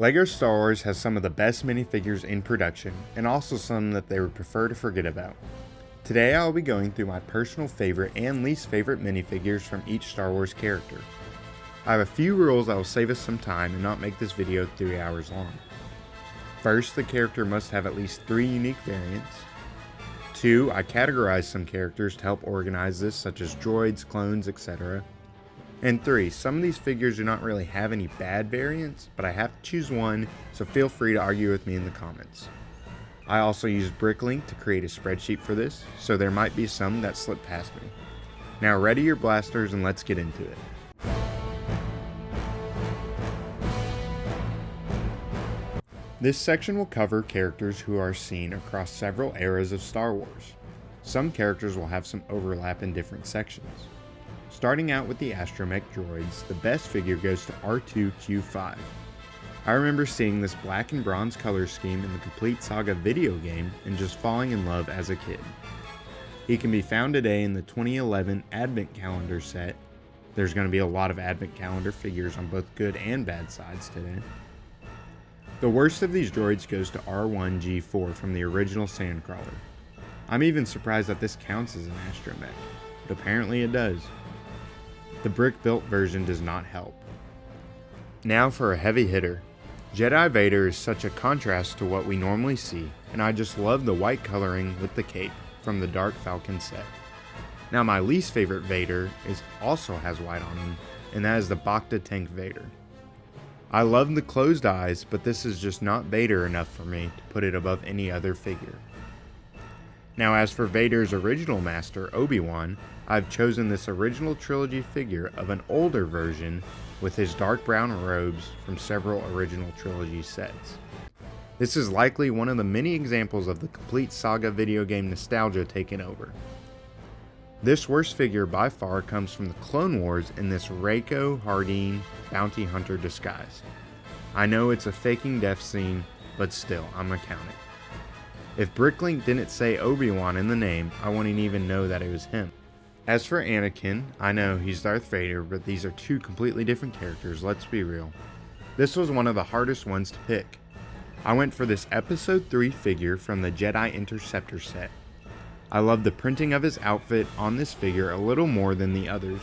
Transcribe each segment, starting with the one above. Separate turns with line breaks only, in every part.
LEGO Star Wars has some of the best minifigures in production, and also some that they would prefer to forget about. Today I will be going through my personal favorite and least favorite minifigures from each Star Wars character. I have a few rules that will save us some time and not make this video 3 hours long. First, the character must have at least 3 unique variants. 2, I categorize some characters to help organize this, such as droids, clones, etc. And 3, some of these figures do not really have any bad variants, but I have to choose one, so feel free to argue with me in the comments. I also used Bricklink to create a spreadsheet for this, so there might be some that slip past me. Now ready your blasters and let's get into it. This section will cover characters who are seen across several eras of Star Wars. Some characters will have some overlap in different sections. Starting out with the astromech droids, the best figure goes to R2-Q5. I remember seeing this black and bronze color scheme in the Complete Saga video game and just falling in love as a kid. He can be found today in the 2011 Advent Calendar set. There's going to be a lot of Advent Calendar figures on both good and bad sides today. The worst of these droids goes to R1-G4 from the original Sandcrawler. I'm even surprised that this counts as an astromech, but apparently it does. The brick-built version does not help. Now for a heavy hitter. Jedi Vader is such a contrast to what we normally see, and I just love the white coloring with the cape from the Dark Falcon set. Now my least favorite Vader also has white on him, and that is the Bacta Tank Vader. I love the closed eyes, but this is just not Vader enough for me to put it above any other figure. Now as for Vader's original master, Obi-Wan, I've chosen this original trilogy figure of an older version with his dark brown robes from several original trilogy sets. This is likely one of the many examples of the Complete Saga video game nostalgia taking over. This worst figure by far comes from the Clone Wars in this Rako Hardeen bounty hunter disguise. I know it's a faking death scene, but still, I'm gonna count it. If Bricklink didn't say Obi-Wan in the name, I wouldn't even know that it was him. As for Anakin, I know he's Darth Vader, but these are two completely different characters, let's be real. This was one of the hardest ones to pick. I went for this Episode 3 figure from the Jedi Interceptor set. I love the printing of his outfit on this figure a little more than the others,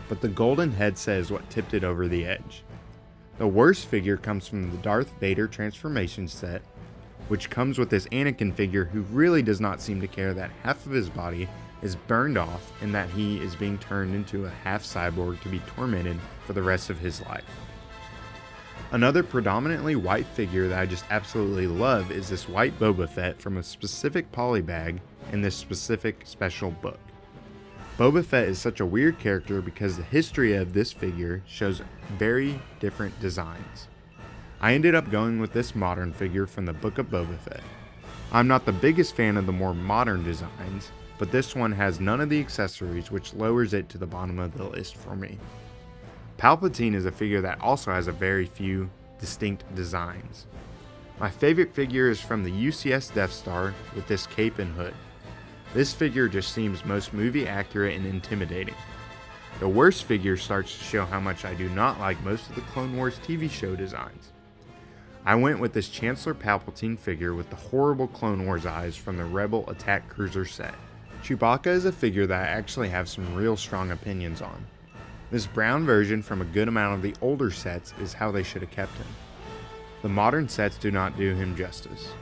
but the golden headset is what tipped it over the edge. The worst figure comes from the Darth Vader transformation set, which comes with this Anakin figure who really does not seem to care that half of his body is burned off and that he is being turned into a half cyborg to be tormented for the rest of his life. Another predominantly white figure that I just absolutely love is this white Boba Fett from a specific polybag in this specific special book. Boba Fett is such a weird character because the history of this figure shows very different designs. I ended up going with this modern figure from the Book of Boba Fett. I'm not the biggest fan of the more modern designs, but this one has none of the accessories, which lowers it to the bottom of the list for me. Palpatine is a figure that also has a very few distinct designs. My favorite figure is from the UCS Death Star with this cape and hood. This figure just seems most movie accurate and intimidating. The worst figure starts to show how much I do not like most of the Clone Wars TV show designs. I went with this Chancellor Palpatine figure with the horrible Clone Wars eyes from the Rebel Attack Cruiser set. Chewbacca is a figure that I actually have some real strong opinions on. This brown version from a good amount of the older sets is how they should have kept him. The modern sets do not do him justice.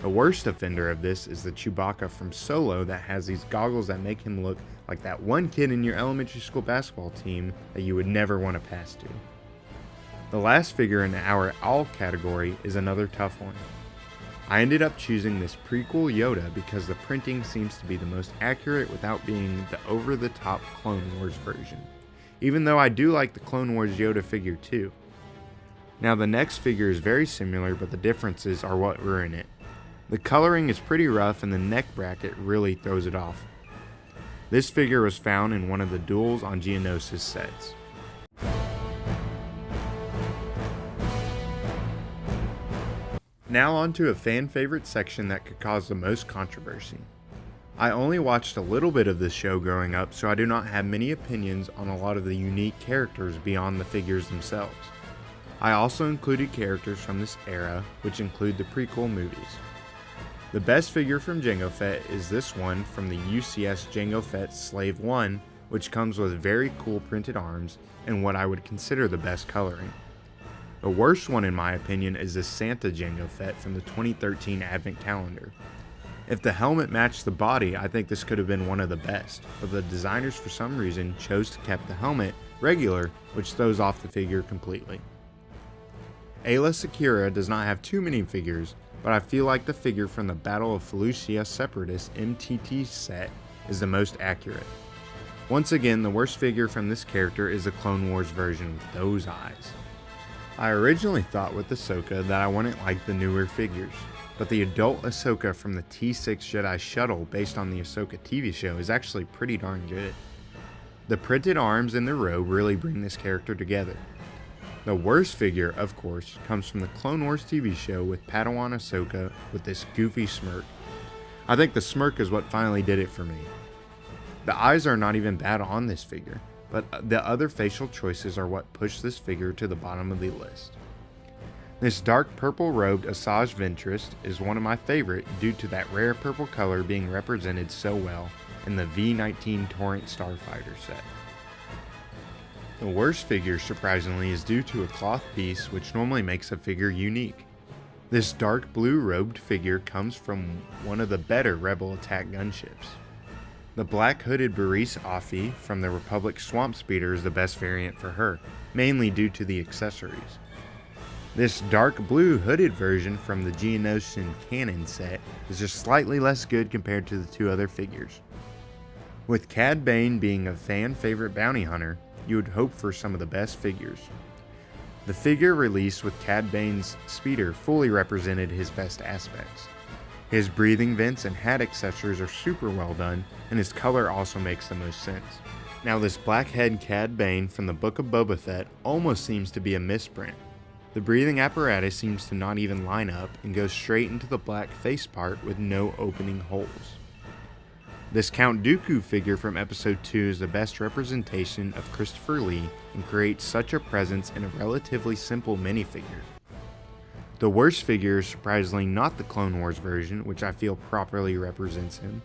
The worst offender of this is the Chewbacca from Solo that has these goggles that make him look like that one kid in your elementary school basketball team that you would never want to pass to. The last figure in our all category is another tough one. I ended up choosing this prequel Yoda because the printing seems to be the most accurate without being the over-the-top Clone Wars version, even though I do like the Clone Wars Yoda figure too. Now the next figure is very similar, but the differences are what ruin it. The coloring is pretty rough and the neck bracket really throws it off. This figure was found in one of the Duels on Geonosis sets. Now on to a fan favorite section that could cause the most controversy. I only watched a little bit of this show growing up, so I do not have many opinions on a lot of the unique characters beyond the figures themselves. I also included characters from this era, which include the prequel movies. The best figure from Jango Fett is this one from the UCS Jango Fett Slave 1, which comes with very cool printed arms and what I would consider the best coloring. The worst one in my opinion is the Santa Jango Fett from the 2013 Advent Calendar. If the helmet matched the body, I think this could have been one of the best, but the designers for some reason chose to keep the helmet regular, which throws off the figure completely. Ayla Secura does not have too many figures, but I feel like the figure from the Battle of Felucia Separatist MTT set is the most accurate. Once again, the worst figure from this character is the Clone Wars version with those eyes. I originally thought with Ahsoka that I wouldn't like the newer figures, but the adult Ahsoka from the T6 Jedi Shuttle based on the Ahsoka TV show is actually pretty darn good. The printed arms and the robe really bring this character together. The worst figure, of course, comes from the Clone Wars TV show with Padawan Ahsoka with this goofy smirk. I think the smirk is what finally did it for me. The eyes are not even bad on this figure, but the other facial choices are what push this figure to the bottom of the list. This dark purple robed Asajj Ventress is one of my favorite due to that rare purple color being represented so well in the V-19 Torrent Starfighter set. The worst figure, surprisingly, is due to a cloth piece which normally makes a figure unique. This dark blue robed figure comes from one of the better Rebel attack gunships. The black hooded Bareese Offee from the Republic Swamp Speeder is the best variant for her, mainly due to the accessories. This dark blue hooded version from the Geonosian Cannon set is just slightly less good compared to the two other figures. With Cad Bane being a fan favorite bounty hunter, you would hope for some of the best figures. The figure released with Cad Bane's speeder fully represented his best aspects. His breathing vents and hat accessories are super well done, and his color also makes the most sense. Now this blackhead Cad Bane from the Book of Boba Fett almost seems to be a misprint. The breathing apparatus seems to not even line up and goes straight into the black face part with no opening holes. This Count Dooku figure from Episode 2 is the best representation of Christopher Lee and creates such a presence in a relatively simple minifigure. The worst figure is surprisingly not the Clone Wars version, which I feel properly represents him.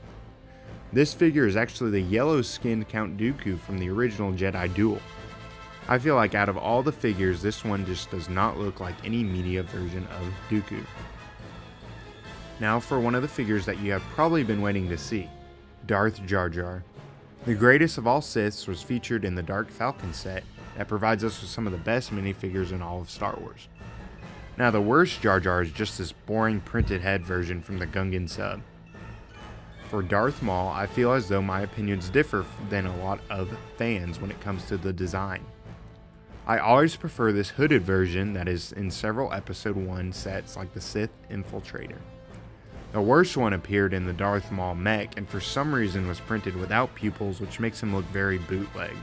This figure is actually the yellow-skinned Count Dooku from the original Jedi Duel. I feel like out of all the figures, this one just does not look like any media version of Dooku. Now for one of the figures that you have probably been waiting to see. Darth Jar Jar. The greatest of all Siths was featured in the Dark Falcon set that provides us with some of the best minifigures in all of Star Wars. Now the worst Jar Jar is just this boring printed head version from the Gungan sub. For Darth Maul, I feel as though my opinions differ than a lot of fans when it comes to the design. I always prefer this hooded version that is in several Episode 1 sets like the Sith Infiltrator. The worst one appeared in the Darth Maul mech and for some reason was printed without pupils, which makes him look very bootleg.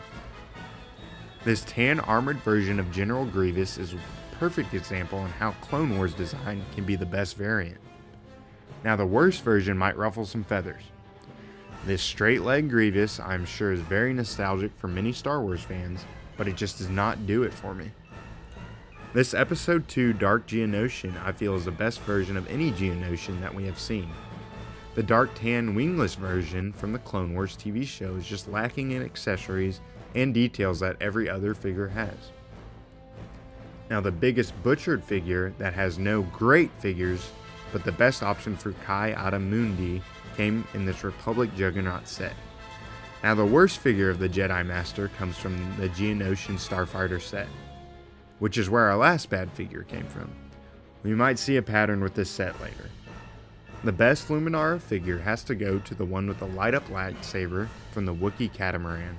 This tan armored version of General Grievous is a perfect example on how Clone Wars design can be the best variant. Now the worst version might ruffle some feathers. This straight leg Grievous I'm sure is very nostalgic for many Star Wars fans, but it just does not do it for me. This Episode 2 Dark Geonosian I feel is the best version of any Geonosian that we have seen. The dark tan wingless version from the Clone Wars TV show is just lacking in accessories and details that every other figure has. Now the biggest butchered figure that has no great figures, but the best option for Kai-Adamundi came in this Republic Juggernaut set. Now the worst figure of the Jedi Master comes from the Geonosian Starfighter set, which is where our last bad figure came from. We might see a pattern with this set later. The best Luminara figure has to go to the one with the light-up lightsaber from the Wookiee Catamaran.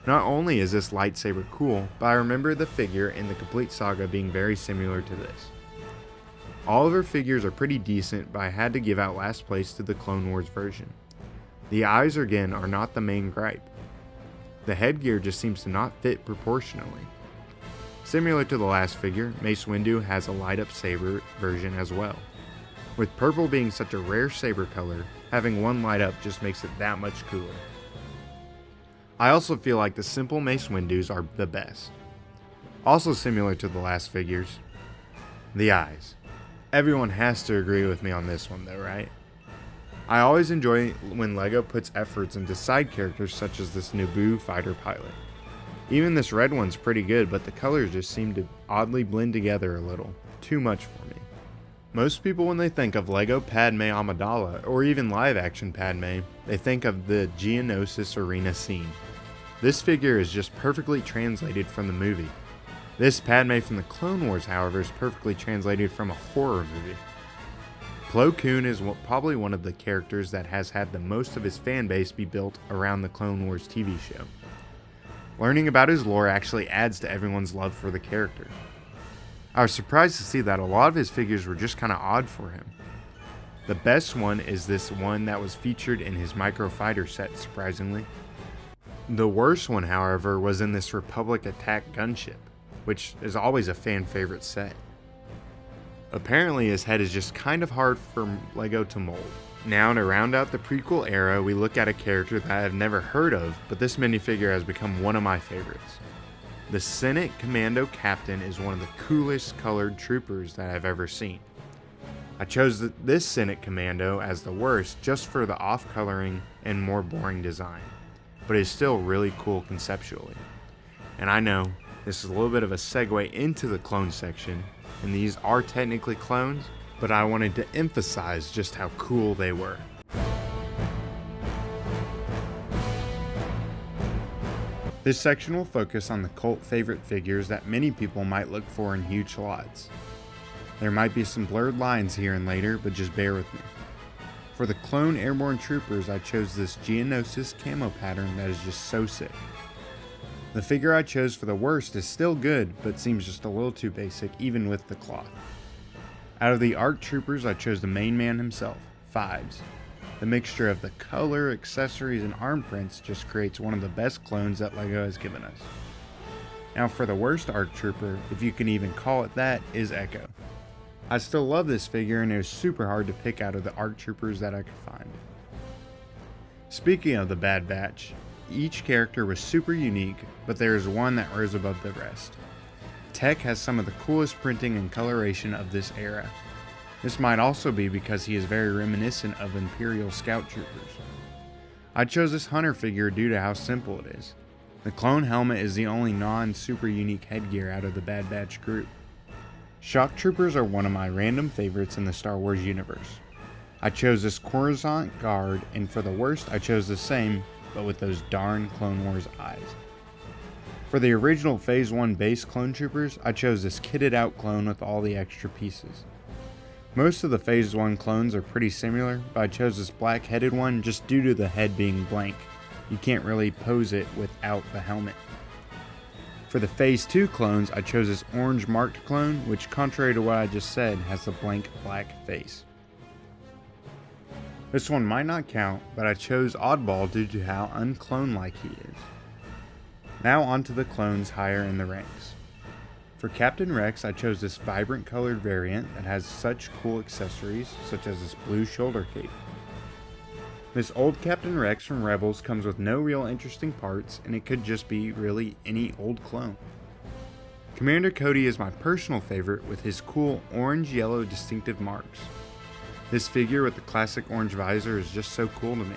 Not only is this lightsaber cool, but I remember the figure in the Complete Saga being very similar to this. All of her figures are pretty decent, but I had to give out last place to the Clone Wars version. The eyes again are not the main gripe. The headgear just seems to not fit proportionally. Similar to the last figure, Mace Windu has a light-up saber version as well. With purple being such a rare saber color, having one light up just makes it that much cooler. I also feel like the simple Mace Windus are the best. Also similar to the last figures, the eyes. Everyone has to agree with me on this one though, right? I always enjoy when LEGO puts efforts into side characters such as this Naboo fighter pilot. Even this red one's pretty good, but the colors just seem to oddly blend together a little. Too much for me. Most people, when they think of LEGO Padme Amidala, or even live action Padme, they think of the Geonosis arena scene. This figure is just perfectly translated from the movie. This Padme from the Clone Wars, however, is perfectly translated from a horror movie. Plo Koon is probably one of the characters that has had the most of his fan base be built around the Clone Wars TV show. Learning about his lore actually adds to everyone's love for the character. I was surprised to see that a lot of his figures were just kind of odd for him. The best one is this one that was featured in his Micro Fighter set, surprisingly. The worst one, however, was in this Republic Attack gunship, which is always a fan favorite set. Apparently his head is just kind of hard for LEGO to mold. Now, to round out the prequel era, we look at a character that I've never heard of, but this minifigure has become one of my favorites. The Senate Commando Captain is one of the coolest colored troopers that I've ever seen. I chose this Senate Commando as the worst just for the off-coloring and more boring design, but it's still really cool conceptually. And I know, this is a little bit of a segue into the clone section, and these are technically clones, but I wanted to emphasize just how cool they were. This section will focus on the cult favorite figures that many people might look for in huge lots. There might be some blurred lines here and later, but just bear with me. For the clone airborne troopers, I chose this Geonosis camo pattern that is just so sick. The figure I chose for the worst is still good, but seems just a little too basic even with the cloth. Out of the ARC troopers, I chose the main man himself, Fives. The mixture of the color, accessories, and arm prints just creates one of the best clones that LEGO has given us. Now for the worst ARC trooper, if you can even call it that, is Echo. I still love this figure and it was super hard to pick out of the ARC troopers that I could find. Speaking of the Bad Batch, each character was super unique, but there is one that rose above the rest. Tech has some of the coolest printing and coloration of this era. This might also be because he is very reminiscent of Imperial Scout Troopers. I chose this Hunter figure due to how simple it is. The clone helmet is the only non-super unique headgear out of the Bad Batch group. Shock Troopers are one of my random favorites in the Star Wars universe. I chose this Coruscant Guard, and for the worst I chose the same, but with those darn Clone Wars eyes. For the original Phase 1 base clone troopers, I chose this kitted out clone with all the extra pieces. Most of the Phase 1 clones are pretty similar, but I chose this black headed one just due to the head being blank. You can't really pose it without the helmet. For the Phase 2 clones, I chose this orange marked clone, which contrary to what I just said, has a blank black face. This one might not count, but I chose Oddball due to how unclone-like he is. Now onto the clones higher in the ranks. For Captain Rex, I chose this vibrant colored variant that has such cool accessories, such as this blue shoulder cape. This old Captain Rex from Rebels comes with no real interesting parts, and it could just be really any old clone. Commander Cody is my personal favorite with his cool orange-yellow distinctive marks. This figure with the classic orange visor is just so cool to me.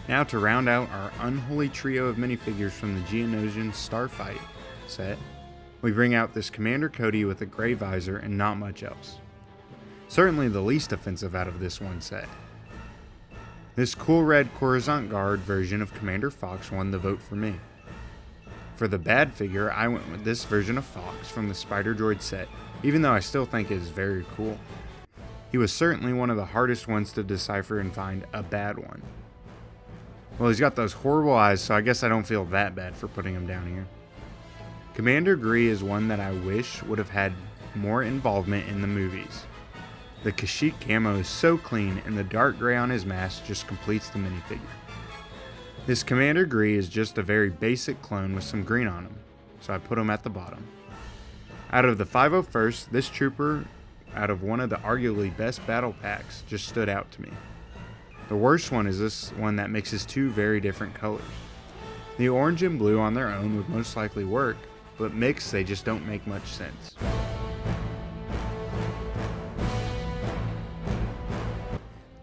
Now to round out our unholy trio of minifigures from the Geonosian Starfight set, we bring out this Commander Cody with a gray visor and not much else. Certainly the least offensive out of this one set. This cool red Coruscant Guard version of Commander Fox won the vote for me. For the bad figure, I went with this version of Fox from the Spider Droid set, even though I still think it is very cool. He was certainly one of the hardest ones to decipher and find a bad one. Well, he's got those horrible eyes, so I guess I don't feel that bad for putting him down here. Commander Gree is one that I wish would have had more involvement in the movies. The Kashyyyk camo is so clean, and the dark gray on his mask just completes the minifigure. This Commander Gree is just a very basic clone with some green on him, so I put him at the bottom. Out of the 501st, this trooper, out of one of the arguably best battle packs, just stood out to me. The worst one is this one that mixes two very different colors. The orange and blue on their own would most likely work, but mixed they just don't make much sense.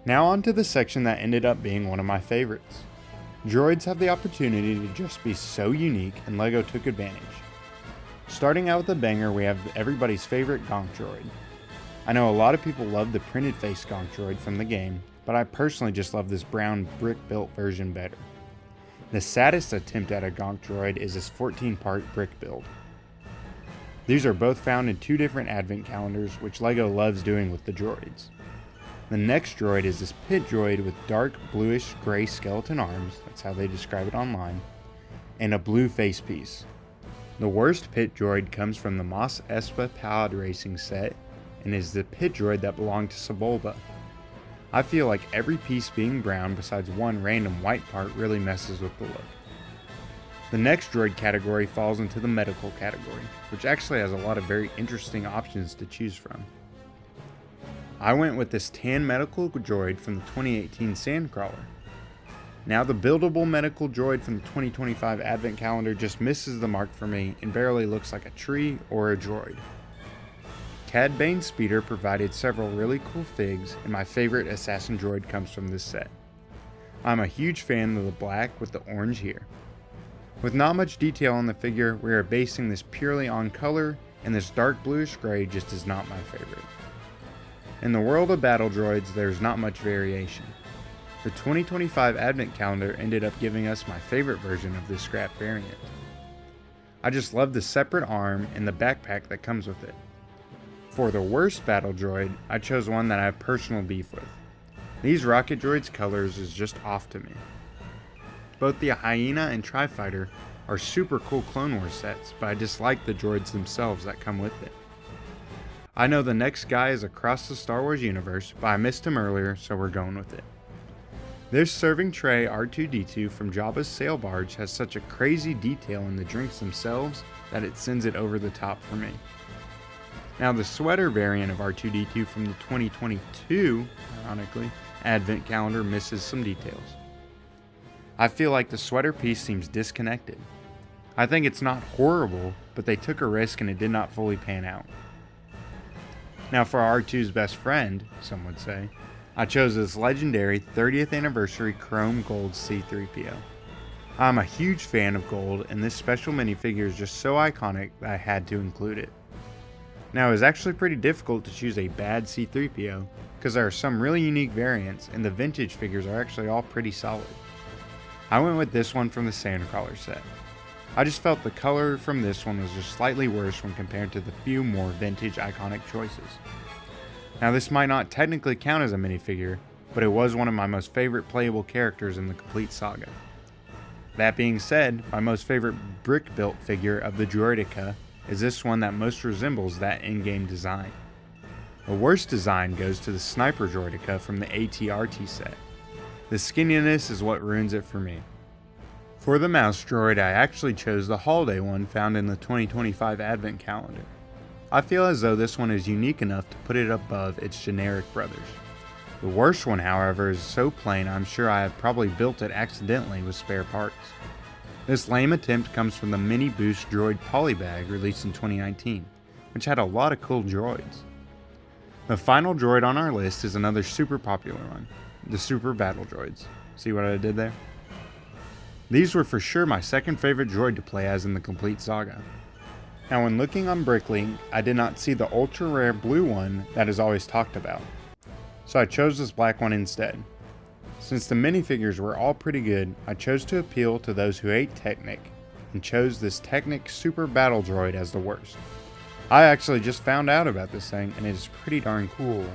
Now on to the section that ended up being one of my favorites. Droids have the opportunity to just be so unique, and LEGO took advantage. Starting out with the banger, we have everybody's favorite Gonk droid. I know a lot of people love the printed face Gonk droid from the game, but I personally just love this brown brick-built version better. The saddest attempt at a Gonk droid is this 14-part brick build. These are both found in 2 different advent calendars, which LEGO loves doing with the droids. The next droid is this pit droid with dark bluish gray skeleton arms, that's how they describe it online, and a blue face piece. The worst pit droid comes from the Mos Espa Pod Racing set and is the pit droid that belonged to Sebulba. I feel like every piece being brown besides one random white part really messes with the look. The next droid category falls into the medical category, which actually has a lot of very interesting options to choose from. I went with this tan medical droid from the 2018 Sandcrawler. Now the buildable medical droid from the 2025 Advent Calendar just misses the mark for me and barely looks like a tree or a droid. Cad Bane Speeder provided several really cool figs, and my favorite assassin droid comes from this set. I'm a huge fan of the black with the orange here. With not much detail on the figure, we are basing this purely on color, and this dark bluish gray just is not my favorite. In the world of battle droids, there's not much variation. The 2025 Advent Calendar ended up giving us my favorite version of this scrap variant. I just love the separate arm and the backpack that comes with it. For the worst battle droid, I chose one that I have personal beef with. These rocket droids' colors is just off to me. Both the Hyena and Tri-Fighter are super cool Clone Wars sets, but I dislike the droids themselves that come with it. I know the next guy is across the Star Wars universe, but I missed him earlier, so we're going with it. This serving tray R2-D2 from Jabba's sail barge has such a crazy detail in the drinks themselves that it sends it over the top for me. Now the sweater variant of R2-D2 from the 2022, ironically, Advent Calendar misses some details. I feel like the sweater piece seems disconnected. I think it's not horrible, but they took a risk and it did not fully pan out. Now for R2's best friend, some would say, I chose this legendary 30th anniversary chrome gold C-3PO. I'm a huge fan of gold, and this special minifigure is just so iconic that I had to include it. Now it was actually pretty difficult to choose a bad C-3PO, because there are some really unique variants, and the vintage figures are actually all pretty solid. I went with this one from the Sandcrawler set. I just felt the color from this one was just slightly worse when compared to the few more vintage iconic choices. Now this might not technically count as a minifigure, but it was one of my most favorite playable characters in the complete saga. That being said, my most favorite brick-built figure of the Droideka is this one that most resembles that in-game design. The worst design goes to the Sniper Droideka from the AT-RT set. The skinniness is what ruins it for me. For the mouse droid, I actually chose the holiday one found in the 2025 Advent Calendar. I feel as though this one is unique enough to put it above its generic brothers. The worst one, however, is so plain I'm sure I have probably built it accidentally with spare parts. This lame attempt comes from the Mini Boost Droid Polybag released in 2019, which had a lot of cool droids. The final droid on our list is another super popular one, the Super Battle Droids. See what I did there? These were for sure my second favorite droid to play as in the complete saga. Now when looking on Bricklink, I did not see the ultra rare blue one that is always talked about, so I chose this black one instead. Since the minifigures were all pretty good, I chose to appeal to those who hate Technic, and chose this Technic Super Battle Droid as the worst. I actually just found out about this thing, and it is pretty darn cool.